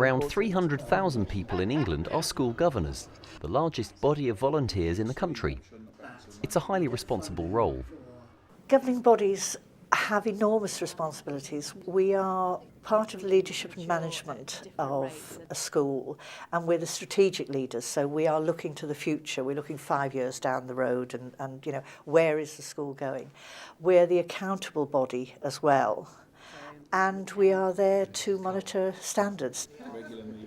Around 300,000 people in England are school governors, the largest body of volunteers in the country. It's a highly responsible role. Governing bodies have enormous responsibilities. We are part of the leadership and management of a school, and we're the strategic leaders, so we are looking to the future. We're looking 5 years down the road and you know, where is the school going? We're the accountable body as well, and we are there to monitor standards.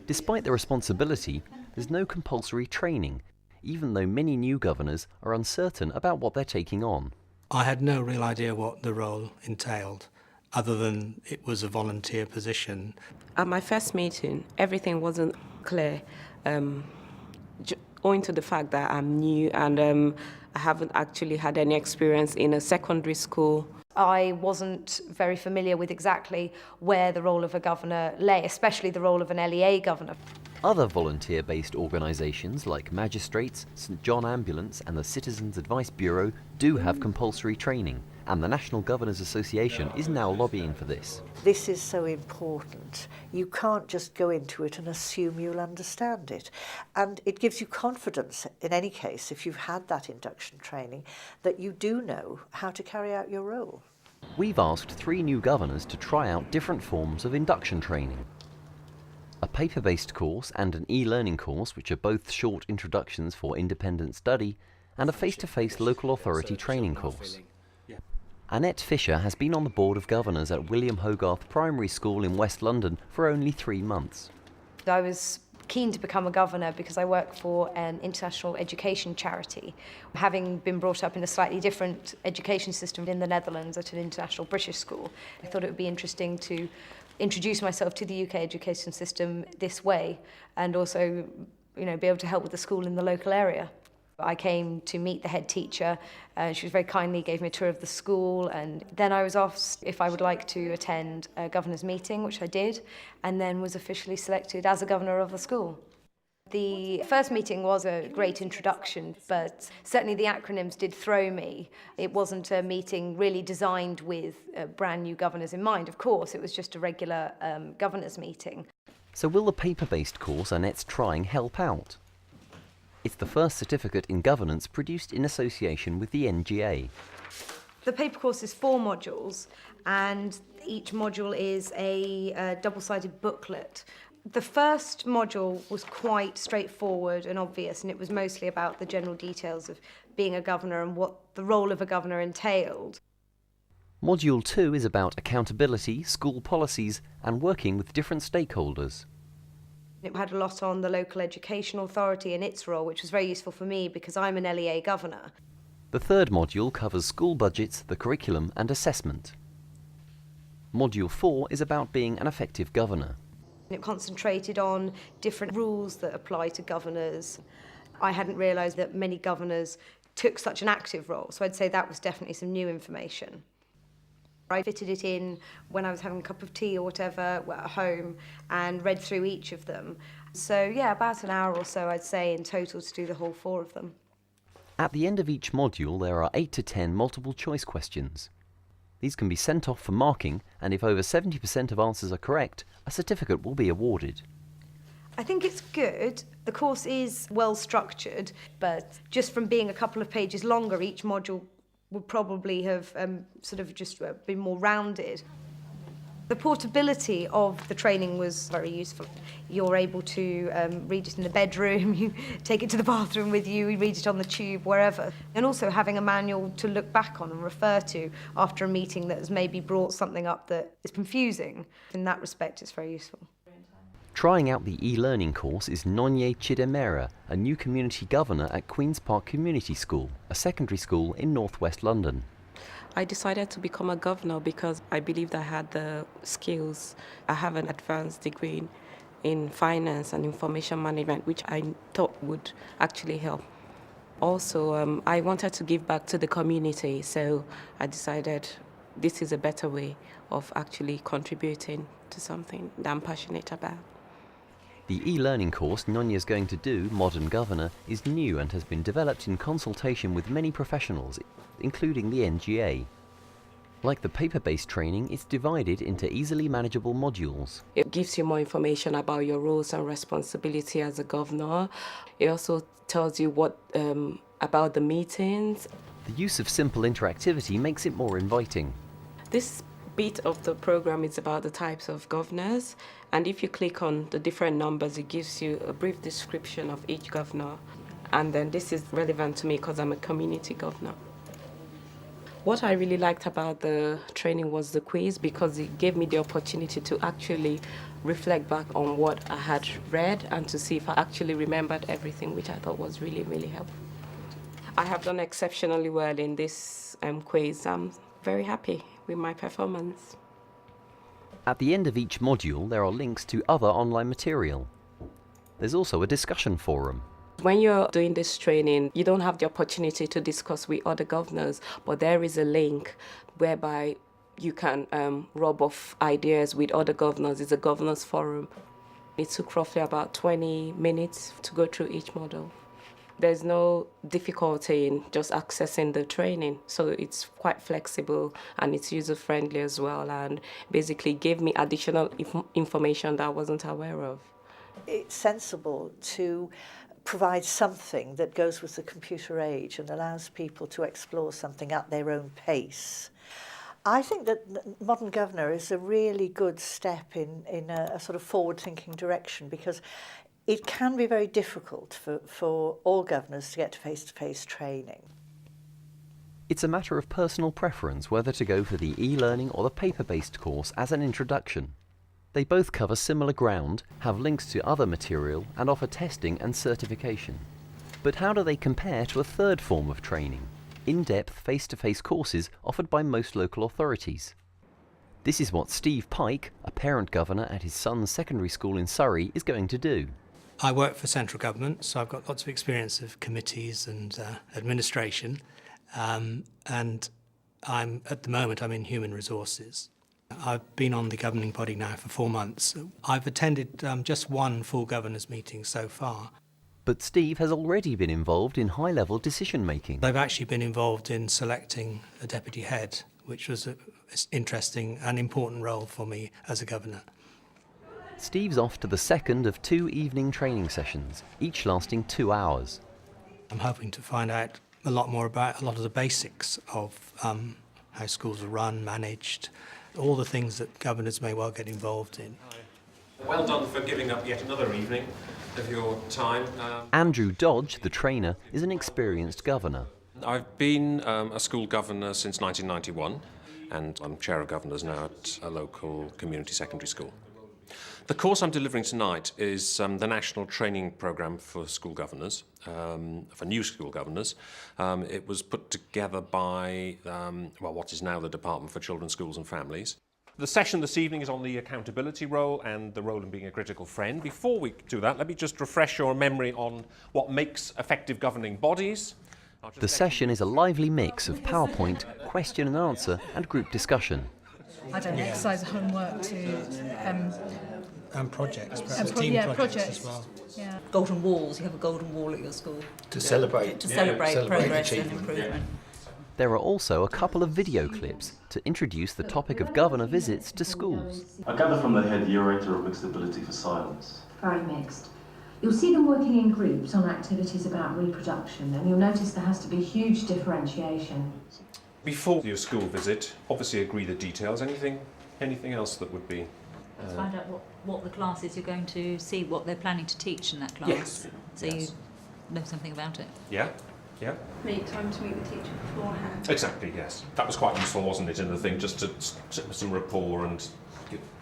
Despite the responsibility, there's no compulsory training, even though many new governors are uncertain about what they're taking on. I had no real idea what the role entailed, other than it was a volunteer position. At my first meeting, everything wasn't clear, owing to the fact that I'm new and I haven't actually had any experience in a secondary school. I wasn't very familiar with exactly where the role of a governor lay, especially the role of an LEA governor. Other volunteer-based organisations like Magistrates, St John Ambulance and the Citizens Advice Bureau do have compulsory training, and the National Governors Association is now lobbying for this. This is so important. You can't just go into it and assume you'll understand it. And it gives you confidence, in any case, if you've had that induction training, that you do know how to carry out your role. We've asked 3 new governors to try out different forms of induction training. A paper-based course and an e-learning course, which are both short introductions for independent study, and a face-to-face local authority training course. Annette Fisher has been on the Board of Governors at William Hogarth Primary School in West London for only 3 months. I was keen to become a governor because I work for an international education charity. Having been brought up in a slightly different education system in the Netherlands at an international British school, I thought it would be interesting to introduce myself to the UK education system this way and also, you know, be able to help with the school in the local area. I came to meet the head teacher. She was very kindly gave me a tour of the school, and then I was asked if I would like to attend a governor's meeting, which I did, and then was officially selected as a governor of the school. The first meeting was a great introduction, but certainly the acronyms did throw me. It wasn't a meeting really designed with brand new governors in mind. Of course, it was just a regular governors meeting. So will the paper-based course Annette's trying help out? It's the first certificate in governance produced in association with the NGA. The paper course is 4 modules, and each module is a double-sided booklet. The first module was quite straightforward and obvious, and it was mostly about the general details of being a governor and what the role of a governor entailed. Module 2 is about accountability, school policies, and working with different stakeholders. It had a lot on the local education authority and its role, which was very useful for me because I'm an LEA governor. The third module covers school budgets, the curriculum, and assessment. Module 4 is about being an effective governor. It concentrated on different rules that apply to governors. I hadn't realised that many governors took such an active role, so I'd say that was definitely some new information. I fitted it in when I was having a cup of tea or whatever at home and read through each of them. So yeah, about an hour or so I'd say in total to do the whole 4 of them. At the end of each module there are 8 to 10 multiple choice questions. These can be sent off for marking, and if over 70% of answers are correct, a certificate will be awarded. I think it's good. The course is well structured, but just from being a couple of pages longer, each module would probably have sort of just been more rounded. The portability of the training was very useful. You're able to read it in the bedroom, you take it to the bathroom with you, you read it on the tube, wherever. And also having a manual to look back on and refer to after a meeting that has maybe brought something up that is confusing. In that respect, it's very useful. Trying out the e-learning course is Nonye Chidemera, a new community governor at Queen's Park Community School, a secondary school in northwest London. I decided to become a governor because I believed I had the skills. I have an advanced degree in finance and information management, which I thought would actually help. Also, I wanted to give back to the community, so I decided this is a better way of actually contributing to something that I'm passionate about. The e-learning course Nonye is going to do, Modern Governor, is new and has been developed in consultation with many professionals, including the NGA. Like the paper-based training, it's divided into easily manageable modules. It gives you more information about your roles and responsibility as a governor. It also tells you what about the meetings. The use of simple interactivity makes it more inviting. This bit of the program is about the types of governors, and if you click on the different numbers, it gives you a brief description of each governor. And then this is relevant to me because I'm a community governor. What I really liked about the training was the quiz, because it gave me the opportunity to actually reflect back on what I had read and to see if I actually remembered everything, which I thought was really, really helpful. I have done exceptionally well in this quiz. I'm very happy with my performance. At the end of each module, there are links to other online material. There's also a discussion forum. When you're doing this training, you don't have the opportunity to discuss with other governors, but there is a link whereby you can rub off ideas with other governors. It's a governors forum. It took roughly about 20 minutes to go through each model. There's no difficulty in just accessing the training, so it's quite flexible and it's user-friendly as well, and basically gave me additional information that I wasn't aware of. It's sensible to provide something that goes with the computer age and allows people to explore something at their own pace. I think that Modern Governor is a really good step in a sort of forward-thinking direction, because it can be very difficult for all governors to get to face-to-face training. It's a matter of personal preference whether to go for the e-learning or the paper-based course as an introduction. They both cover similar ground, have links to other material, and offer testing and certification. But how do they compare to a third form of training? In-depth face-to-face courses offered by most local authorities. This is what Steve Pike, a parent governor at his son's secondary school in Surrey, is going to do. I work for central government, so I've got lots of experience of committees and administration, and at the moment I'm in human resources. I've been on the governing body now for 4 months. I've attended just one full governors meeting so far. But Steve has already been involved in high-level decision-making. I've actually been involved in selecting a deputy head, which was an interesting and important role for me as a governor. Steve's off to the second of 2 evening training sessions, each lasting 2 hours. I'm hoping to find out a lot more about a lot of the basics of how schools are run, managed, all the things that governors may well get involved in. Well done for giving up yet another evening of your time. Andrew Dodge, the trainer, is an experienced governor. I've been a school governor since 1991, and I'm chair of governors now at a local community secondary school. The course I'm delivering tonight is the national training programme for school governors, for new school governors. It was put together by what is now the Department for Children, Schools and Families. The session this evening is on the accountability role and the role in being a critical friend. Before we do that, let me just refresh your memory on what makes effective governing bodies. The session is a lively mix of PowerPoint, question and answer, and group discussion. I don't know, exercise homework to... And projects, perhaps and team projects projects as well. Yeah. Golden walls, you have a golden wall at your school. To celebrate Progress and achievement. improvement. There are also a couple of video clips to introduce the topic of governor visits to schools. I gather from the head you're a rater of mixed ability for silence. Very mixed. You'll see them working in groups on activities about reproduction, and you'll notice there has to be huge differentiation. Before your school visit, obviously agree the details. Anything else that would be... Find out what the classes you're going to see, what they're planning to teach in that class. Yes. So you know something about it. Yeah. Make time to meet the teacher beforehand. Exactly, yes. That was quite useful, wasn't it, in the thing, just to sit with some rapport and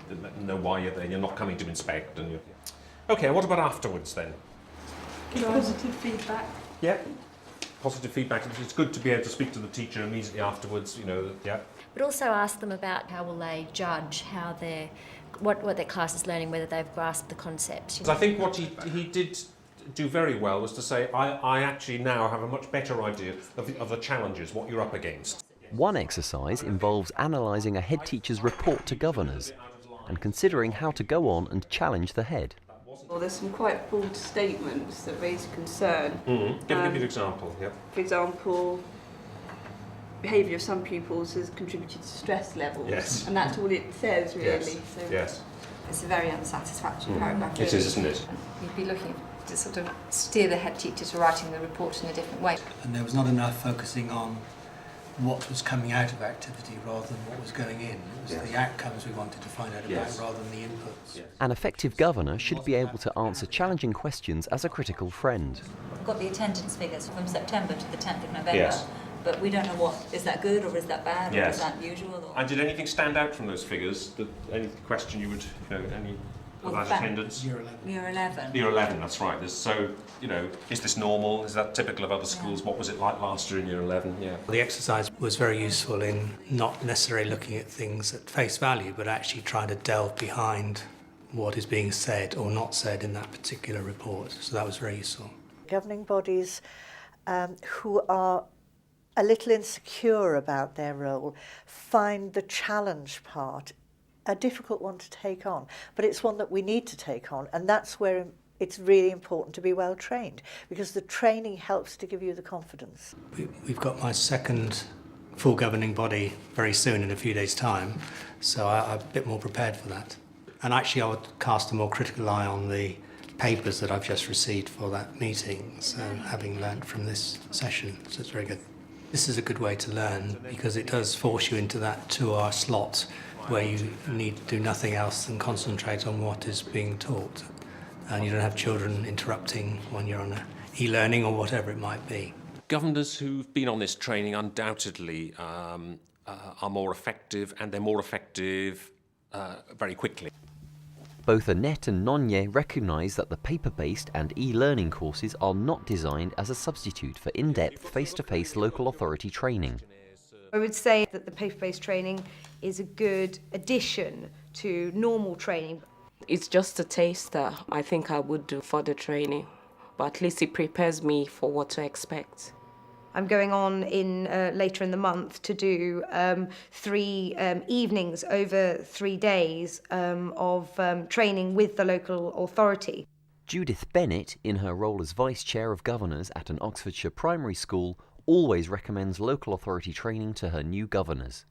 let them know why you're there. You're not coming to inspect. And OK, what about afterwards then? Positive feedback. Yeah. Positive feedback. It's good to be able to speak to the teacher immediately afterwards, yeah. But also ask them about how will they judge how what their class is learning, whether they've grasped the concepts. I think what he did do very well was to say, I actually now have a much better idea of the challenges, what you're up against. One exercise involves analysing a head teacher's report to governors and considering how to go on and challenge the head. Well, there's some quite bold statements that raise concern. Give me an example, yeah. For example, behaviour of some pupils has contributed to stress levels. Yes. And that's all it says, really. Yes. So Yes. It's a very unsatisfactory paragraph. It is, isn't it? You'd be looking to sort of steer the head teacher to writing the report in a different way. And there was not enough focusing on what was coming out of activity rather than what was going in. It was the outcomes we wanted to find out about rather than the inputs. An effective governor should be able to answer challenging questions as a critical friend. We've got the attendance figures from September to the 10th of November. Yes. But we don't know is that good or is that bad or is that usual? Or... And did anything stand out from those figures? Any question you would, any about attendance? Year 11. Year 11. Year 11, that's right. So, is this normal? Is that typical of other schools? What was it like last year in Year 11? Yeah. The exercise was very useful in not necessarily looking at things at face value, but actually trying to delve behind what is being said or not said in that particular report. So that was very useful. Governing bodies who are a little insecure about their role find the challenge part a difficult one to take on, but it's one that we need to take on, and that's where it's really important to be well trained, because the training helps to give you the confidence. We've got my second full governing body very soon in a few days' time, so I'm a bit more prepared for that. And actually I would cast a more critical eye on the papers that I've just received for that meeting, so having learnt from this session, so it's very good. This is a good way to learn because it does force you into that 2-hour slot where you need to do nothing else than concentrate on what is being taught. And you don't have children interrupting when you're on e-learning or whatever it might be. Governors who've been on this training undoubtedly are more effective, and they're more effective very quickly. Both Annette and Nonye recognise that the paper-based and e-learning courses are not designed as a substitute for in-depth face-to-face local authority training. I would say that the paper-based training is a good addition to normal training. It's just a taster. I think I would do for the training, but at least it prepares me for what to expect. I'm going on later in the month to do 3 evenings over 3 days of training with the local authority. Judith Bennett, in her role as Vice Chair of Governors at an Oxfordshire primary school, always recommends local authority training to her new governors.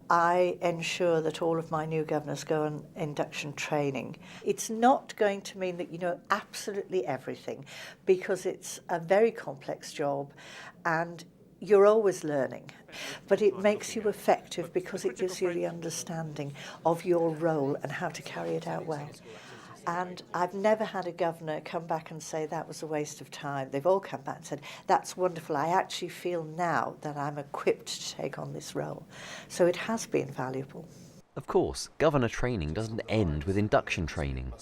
I ensure that all of my new governors go on induction training. It's not going to mean that you know absolutely everything, because it's a very complex job and you're always learning. But it makes you effective because it gives you the understanding of your role and how to carry it out well. And I've never had a governor come back and say that was a waste of time. They've all come back and said, that's wonderful. I actually feel now that I'm equipped to take on this role. So it has been valuable. Of course, governor training doesn't end with induction training.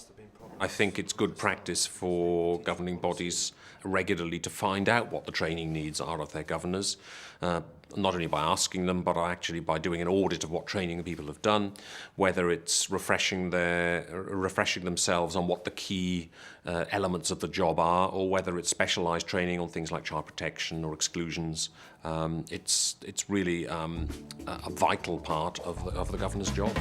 I think it's good practice for governing bodies regularly to find out what the training needs are of their governors, not only by asking them, but actually by doing an audit of what training people have done, whether it's refreshing themselves on what the key elements of the job are, or whether it's specialised training on things like child protection or exclusions. It's really a vital part of the governor's job.